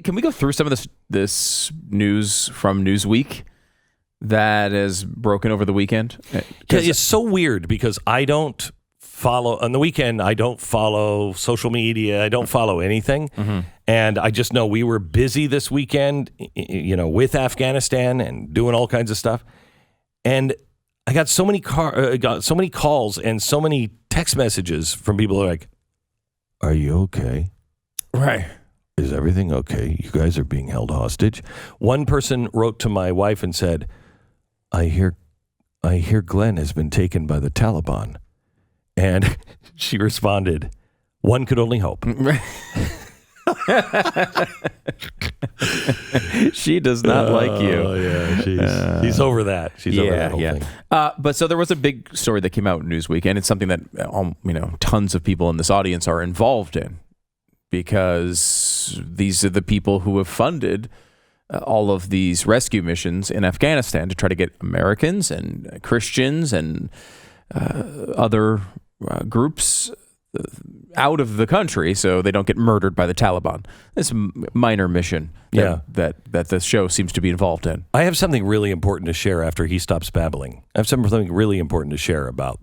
Can we go through some of this news from Newsweek that has broken over the weekend? It's so weird because I don't follow on the weekend. I don't follow social media. I don't follow anything. Mm-hmm. And I just know we were busy this weekend, with Afghanistan and doing all kinds of stuff. And I got so many calls and so many text messages from people who are like, "Are you okay? Right. Is everything okay? You guys are being held hostage." One person wrote to my wife and said, I hear Glenn has been taken by the Taliban. And she responded, "One could only hope." She does not like you. Oh, yeah. She's over that. She's over that whole thing. But so there was a big story that came out in Newsweek, and it's something that tons of people in this audience are involved in, because these are the people who have funded all of these rescue missions in Afghanistan to try to get Americans and Christians and other groups out of the country so they don't get murdered by the Taliban. This minor mission that the show seems to be involved in. I have something really important to share after he stops babbling. I have something really important to share about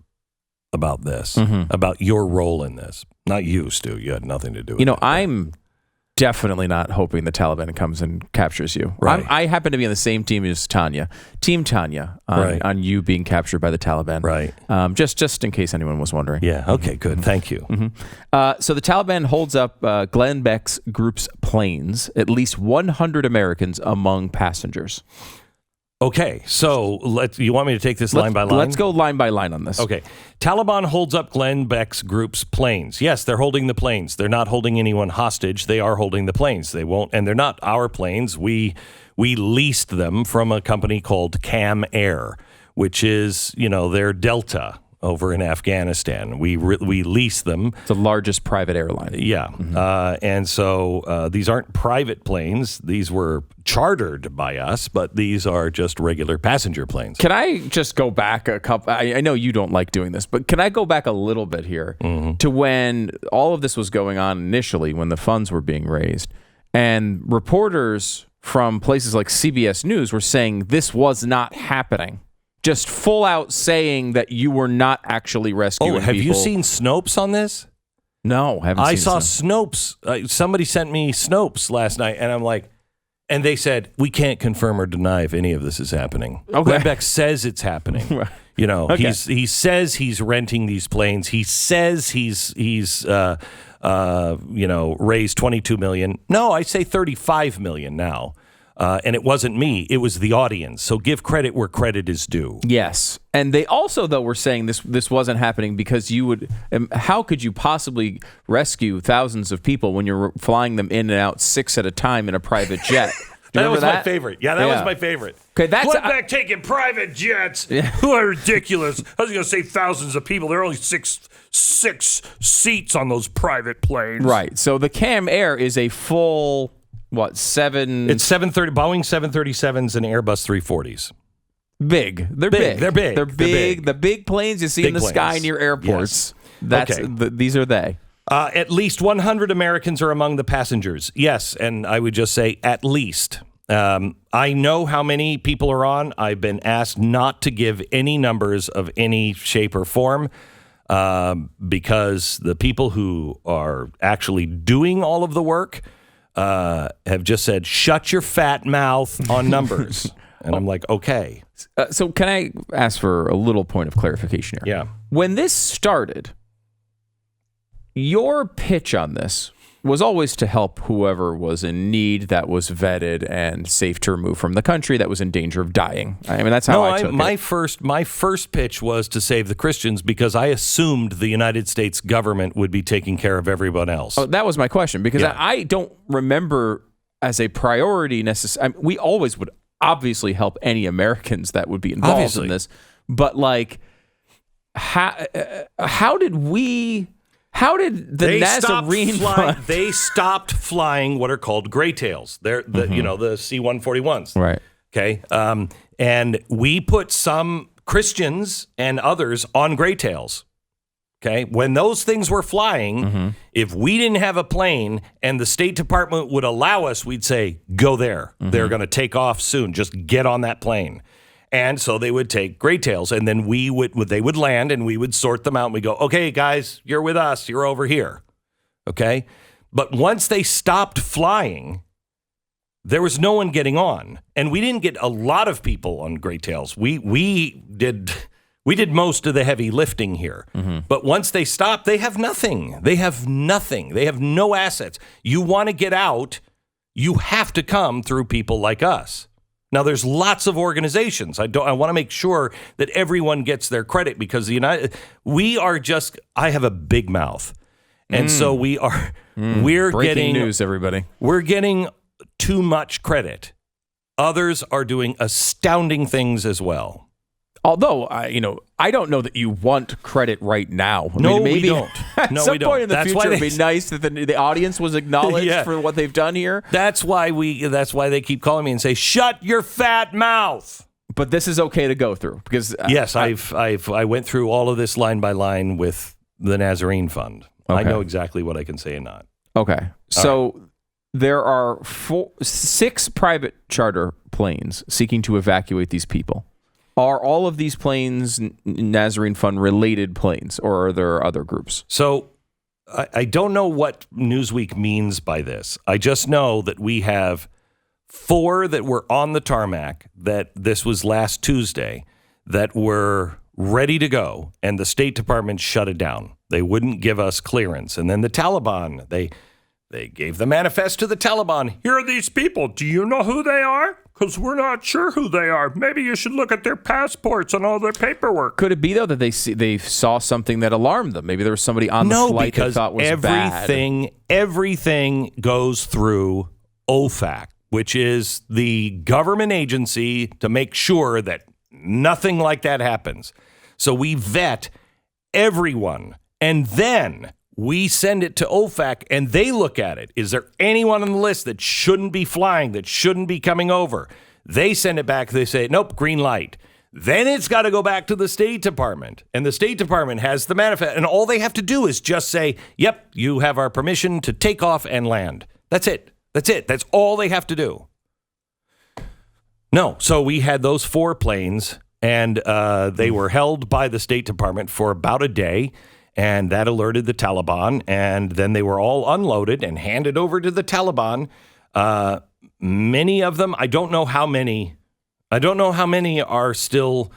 this, about your role in this. Not you, Stu. You had nothing to do with it. I'm definitely not hoping the Taliban comes and captures you. Right. I happen to be on the same team as Team Tanya, on you being captured by the Taliban. Right. Just in case anyone was wondering. Yeah. Okay. Good. Thank you. Mm-hmm. So the Taliban holds up Glenn Beck's group's planes. At least 100 Americans among passengers. Okay, so you want me to take this line by line? Let's go line by line on this. Okay. Taliban holds up Glenn Beck's group's planes. Yes, they're holding the planes. They're not holding anyone hostage. They are holding the planes. They won't, and they're not our planes. We leased them from a company called Cam Air, which is, their Delta over in Afghanistan. We lease them. It's the largest private airline. Yeah. Mm-hmm. And so these aren't private planes. These were chartered by us, but these are just regular passenger planes. Can I just go back a couple? I know you don't like doing this, but can I go back a little bit here to when all of this was going on initially, when the funds were being raised, and reporters from places like CBS News were saying this was not happening. Just full out saying that you were not actually rescuing people. Oh, have you seen Snopes on this? No, haven't seen I saw Snopes. Somebody sent me Snopes last night, and I'm like, and they said, we can't confirm or deny if any of this is happening. Okay. Glenn Beck says it's happening. Okay. He says he's renting these planes. He says he's raised $22 million. No, I say $35 million now. And it wasn't me, it was the audience. So give credit where credit is due. Yes. And they also, though, were saying this wasn't happening because how could you possibly rescue thousands of people when you're flying them in and out 6 at a time in a private jet? That was my favorite. Yeah, that was my favorite. Okay, Glenn Beck taking private jets. Yeah. Who are ridiculous. I was going to say thousands of people. There are only six seats on those private planes. Right. So the Cam Air is a full... It's 730 Boeing 737s and Airbus 340s. Big. They're big. They're big. They're big. The big planes you see in the sky near airports. Yes. These are they. At least 100 Americans are among the passengers. Yes, and I would just say at least. I know how many people are on. I've been asked not to give any numbers of any shape or form because the people who are actually doing all of the work have just said, shut your fat mouth on numbers. And I'm like, okay. So can I ask for a little point of clarification here? Yeah. When this started, your pitch on this was always to help whoever was in need, that was vetted and safe to remove from the country, that was in danger of dying. I mean, that's how I took it. My first pitch was to save the Christians because I assumed the United States government would be taking care of everyone else. Oh, that was my question because I don't remember as a priority necessarily. We always would obviously help any Americans that would be involved in this, but like, how did the Nazarene Fund... They stopped flying what are called gray tails. They're the C-141s. Right. Okay. And we put some Christians and others on gray tails. Okay, when those things were flying, if we didn't have a plane and the State Department would allow us, we'd say, go there. They're going to take off soon. Just get on that plane. And so they would take gray tails, and then they would land, and we would sort them out. And we go, okay, guys, you're with us. You're over here. Okay, but once they stopped flying, there was no one getting on, and we didn't get a lot of people on gray tails. We did most of the heavy lifting here. But once they stop, they have nothing. They have nothing. They have no assets. You want to get out, you have to come through people like us. Now, there's lots of organizations. I want to make sure that everyone gets their credit because I have a big mouth. And so we're Breaking getting news, everybody. We're getting too much credit. Others are doing astounding things as well. Although, I don't know that you want credit right now. We don't. At no, some we don't. point in the That's future, why it'd be nice that the audience was acknowledged for what they've done here. That's why they keep calling me and say, "Shut your fat mouth." But this is okay to go through because yes, I went through all of this line by line with the Nazarene Fund. Okay. I know exactly what I can say and not. Okay, so there are 6 private charter planes seeking to evacuate these people. Are all of these planes Nazarene Fund related planes, or are there other groups? So I don't know what Newsweek means by this. I just know that we have 4 that were on the tarmac, that this was last Tuesday, that were ready to go, and the State Department shut it down. They wouldn't give us clearance. And then the Taliban, they gave the manifest to the Taliban. Here are these people. Do you know who they are? Because we're not sure who they are. Maybe you should look at their passports and all their paperwork. Could it be, though, that they saw something that alarmed them? Maybe there was somebody on the flight they thought was bad. Everything goes through OFAC, which is the government agency to make sure that nothing like that happens. So we vet everyone, and then we send it to OFAC, and they look at it. Is there anyone on the list that shouldn't be flying, that shouldn't be coming over? They send it back. They say, nope, green light. Then it's got to go back to the State Department, and the State Department has the manifest, and all they have to do is just say, yep, you have our permission to take off and land. That's it. That's all they have to do. No, so we had those 4 planes, and they were held by the State Department for about a day. And that alerted the Taliban, and then they were all unloaded and handed over to the Taliban. Many of them, I don't know how many are still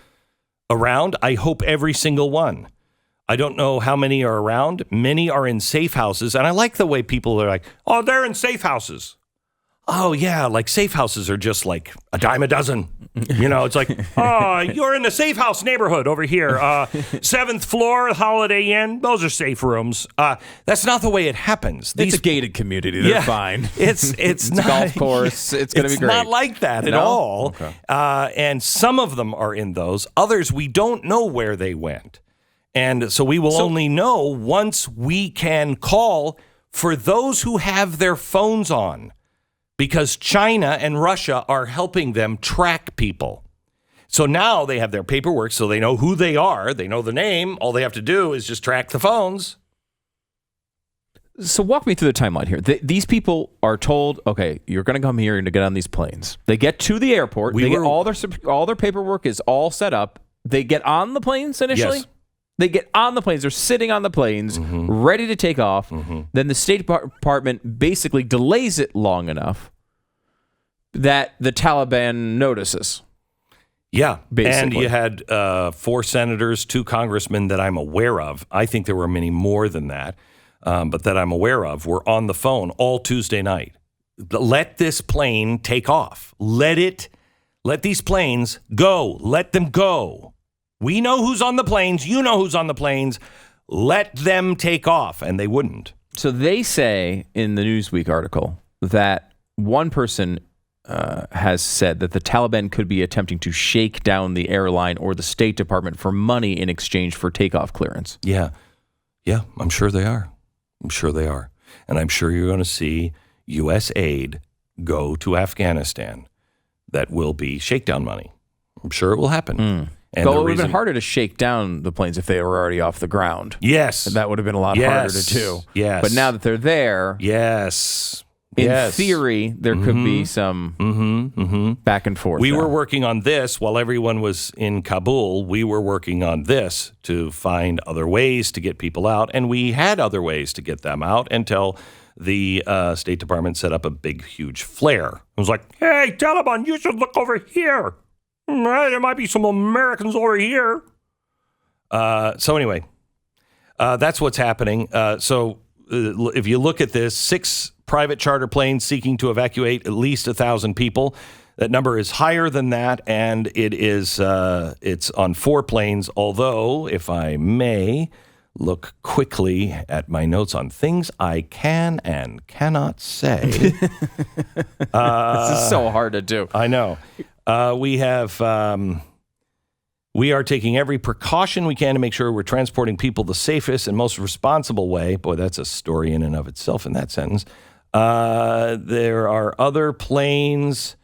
around. I hope every single one. I don't know how many are around. Many are in safe houses, and I like the way people are like, oh, they're in safe houses. Oh, yeah, like safe houses are just like a dime a dozen. It's like, oh, you're in the safe house neighborhood over here. 7th floor, Holiday Inn. Those are safe rooms. That's not the way it happens. It's a gated community. They're fine. It's not, a golf course. It's going to be great. It's not like that at all. Okay. And some of them are in those. Others, we don't know where they went. And so we will only know once we can call for those who have their phones on. Because China and Russia are helping them track people. So now they have their paperwork, so they know who they are. They know the name. All they have to do is just track the phones. So walk me through the timeline here. These people are told, okay, you're going to come here and to get on these planes. They get to the airport. Get all their paperwork is all set up. They get on the planes initially. Yes. They get on the planes. They're sitting on the planes, ready to take off. Then the State Department basically delays it long enough that the Taliban notices. Yeah, basically. And you had 4 senators, 2 congressmen that I'm aware of. I think there were many more than that, but that I'm aware of, were on the phone all Tuesday night. Let this plane take off. Let these planes go. Let them go. We know who's on the planes. You know who's on the planes. Let them take off. And they wouldn't. So they say in the Newsweek article that one person has said that the Taliban could be attempting to shake down the airline or the State Department for money in exchange for takeoff clearance. Yeah, I'm sure they are. And I'm sure you're going to see U.S. aid go to Afghanistan that will be shakedown money. I'm sure it will happen. And But it would have been harder to shake down the planes if they were already off the ground. Yes. That would have been a lot harder to do. Yes. But now that they're there, yes. in theory, there could be some back and forth. We were working on this while everyone was in Kabul. We were working on this to find other ways to get people out, and we had other ways to get them out until the State Department set up a big, huge flare. It was like, hey, Taliban, you should look over here. There might be some Americans over here. So anyway, that's what's happening. So if you look at this, 6 private charter planes seeking to evacuate at least 1,000 people. That number is higher than that, and it's on 4 planes. Although, if I may look quickly at my notes on things I can and cannot say. This is so hard to do. I know. We are taking every precaution we can to make sure we're transporting people the safest and most responsible way. Boy, that's a story in and of itself in that sentence. There are other planes.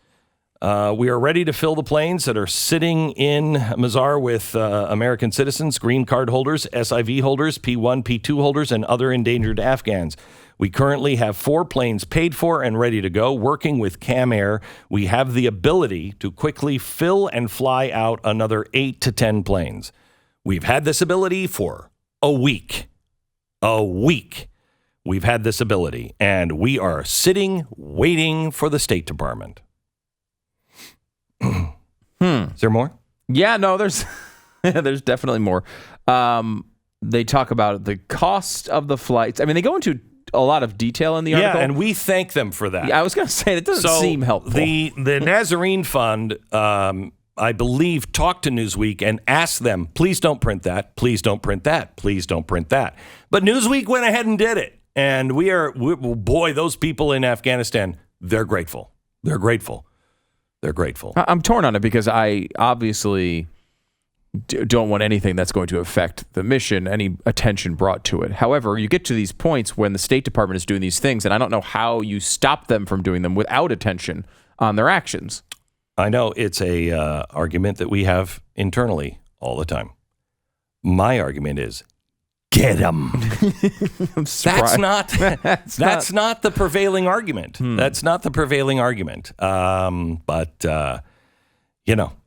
We are ready to fill the planes that are sitting in Mazar with American citizens, green card holders, SIV holders, P1, P2 holders, and other endangered Afghans. We currently have 4 planes paid for and ready to go. Working with Cam Air, we have the ability to quickly fill and fly out another 8 to 10 planes. We've had this ability for a week. A week. We've had this ability, and we are sitting, waiting for the State Department. Is there more? Yeah, no, there's definitely more. They talk about the cost of the flights. I mean, they go into a lot of detail in the article. Yeah, and we thank them for that. Yeah, I was going to say, it doesn't seem helpful. The Nazarene Fund, I believe, talked to Newsweek and asked them, please don't print that, please don't print that, please don't print that. But Newsweek went ahead and did it. And boy, those people in Afghanistan, they're grateful. They're grateful. They're grateful. I'm torn on it because I obviously don't want anything that's going to affect the mission, any attention brought to it. However, you get to these points when the State Department is doing these things, and I don't know how you stop them from doing them without attention on their actions. I know it's a argument that we have internally all the time. My argument is, get them. That's not the prevailing argument. That's not the prevailing argument. But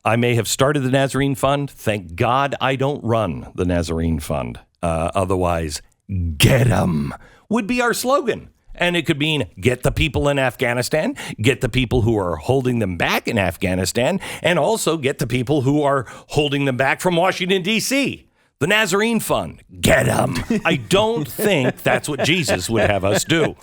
I may have started the Nazarene Fund. Thank God I don't run the Nazarene Fund. Otherwise, get them would be our slogan. And it could mean get the people in Afghanistan, get the people who are holding them back in Afghanistan, and also get the people who are holding them back from Washington, D.C. The Nazarene Fund, get them. I don't think that's what Jesus would have us do.